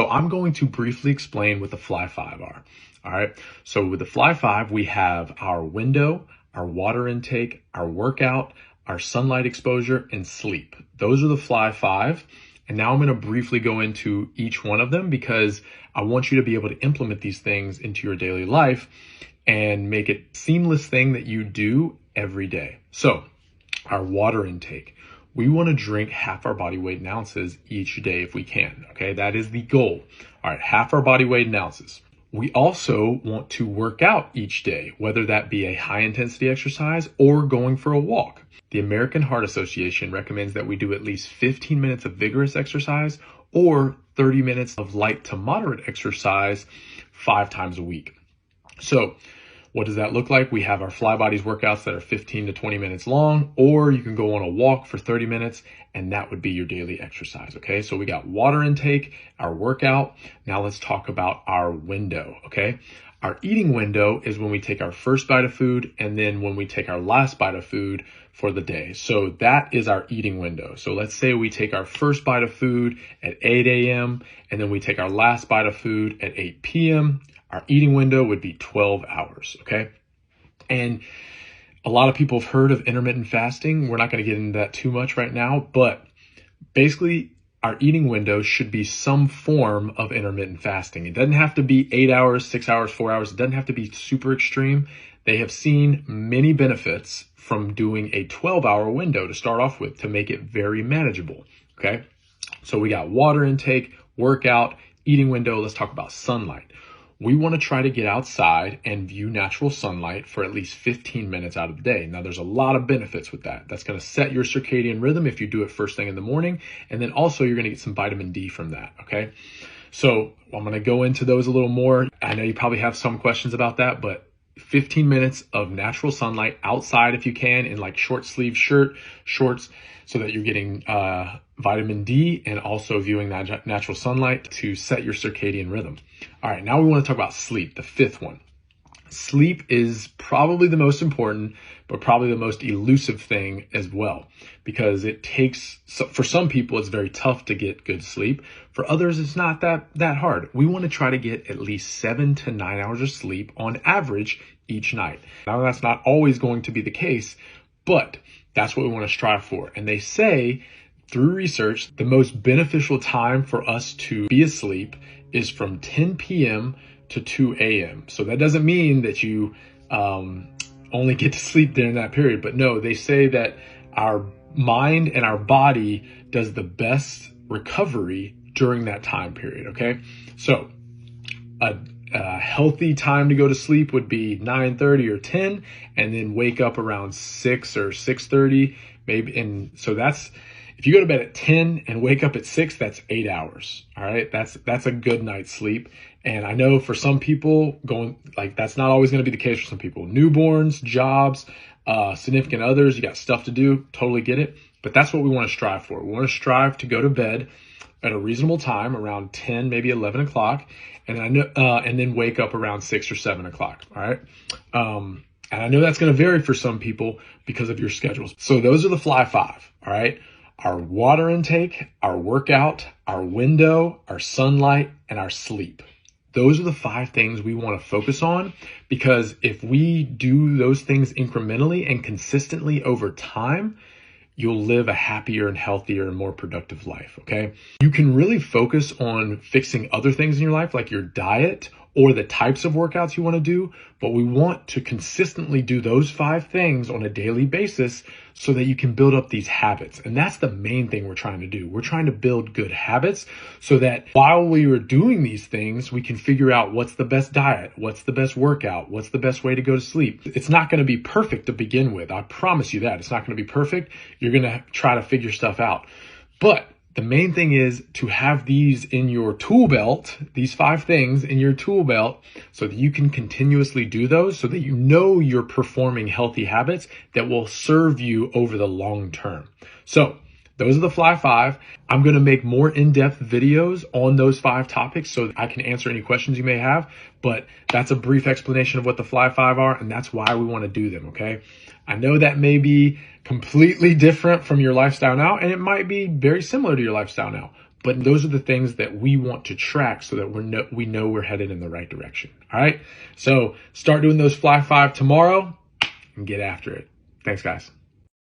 So I'm going to briefly explain what the Fly5 are. All right. So with the Fly5, we have our window, our water intake, our workout, our sunlight exposure, and sleep. Those are the Fly5. And now I'm going to briefly go into each one of them because I want you to be able to implement these things into your daily life and make it a seamless thing that you do every day. So our water intake. We want to drink half our body weight in ounces each day if we can. Okay, that is the goal. All right, half our body weight in ounces. We also want to work out each day, whether that be a high intensity exercise or going for a walk. The American Heart Association recommends that we do at least 15 minutes of vigorous exercise or 30 minutes of light to moderate exercise 5 times a week. So what does that look like? We have our Fly Bodies workouts that are 15 to 20 minutes long, or you can go on a walk for 30 minutes, and that would be your daily exercise, okay? So we got water intake, our workout. Now let's talk about our window, okay? Our eating window is when we take our first bite of food and then when we take our last bite of food for the day. So that is our eating window. So let's say we take our first bite of food at 8 a.m. and then we take our last bite of food at 8 p.m. Our eating window would be 12 hours, okay? And a lot of people have heard of intermittent fasting. We're not going to get into that too much right now, but basically our eating window should be some form of intermittent fasting. It doesn't have to be 8 hours, 6 hours, 4 hours. It doesn't have to be super extreme. They have seen many benefits from doing a 12-hour window to start off with to make it very manageable, okay? So we got water intake, workout, eating window. Let's talk about sunlight. We want to try to get outside and view natural sunlight for at least 15 minutes out of the day. Now, there's a lot of benefits with that. That's going to set your circadian rhythm if you do it first thing in the morning. And then also you're going to get some vitamin D from that, okay? So I'm going to go into those a little more. I know you probably have some questions about that, but 15 minutes of natural sunlight outside if you can in like short sleeve shorts so that you're getting vitamin D and also viewing that natural sunlight to set your circadian rhythm. All right, now we want to talk about sleep, the fifth one. Sleep is probably the most important, but probably the most elusive thing as well, because it takes, for some people, it's very tough to get good sleep. For others, it's not that hard. We want to try to get at least 7 to 9 hours of sleep on average each night. Now, that's not always going to be the case, but that's what we want to strive for. And they say through research, the most beneficial time for us to be asleep is from 10 p.m. to 2 a.m. So that doesn't mean that you only get to sleep during that period. But no, they say that our mind and our body does the best recovery during that time period, okay? So a healthy time to go to sleep would be 9:30 or 10, and then wake up around 6 or 6:30, maybe. And so that's, if you go to bed at 10 and wake up at 6, that's 8 hours. All right. That's a good night's sleep. And I know for some people that's not always going to be the case for some people. Newborns, jobs, significant others, you got stuff to do. Totally get it. But that's what we want to strive for. We want to strive to go to bed at a reasonable time, around 10, maybe 11 o'clock. And then wake up around 6 or 7 o'clock. All right. And I know that's going to vary for some people because of your schedules. So those are the Fly5. All right. Our water intake, our workout, our window, our sunlight, and our sleep. Those are the 5 things we want to focus on, because if we do those things incrementally and consistently over time, you'll live a happier and healthier and more productive life, okay? You can really focus on fixing other things in your life, like your diet or the types of workouts you want to do, but we want to consistently do those 5 things on a daily basis so that you can build up these habits. And that's the main thing we're trying to do. We're trying to build good habits so that while we are doing these things, we can figure out what's the best diet, what's the best workout, what's the best way to go to sleep. It's not going to be perfect to begin with. I promise you that. It's not going to be perfect. You're going to try to figure stuff out. But the main thing is to have these in your tool belt, these 5 things in your tool belt, so that you can continuously do those, so that you know you're performing healthy habits that will serve you over the long term. So those are the Fly5. I'm going to make more in-depth videos on those 5 topics so that I can answer any questions you may have. But that's a brief explanation of what the Fly5 are, and that's why we want to do them, okay? I know that may be completely different from your lifestyle now, and it might be very similar to your lifestyle now. But those are the things that we want to track so that we know we're headed in the right direction. All right. So start doing those Fly 5 tomorrow and get after it. Thanks, guys.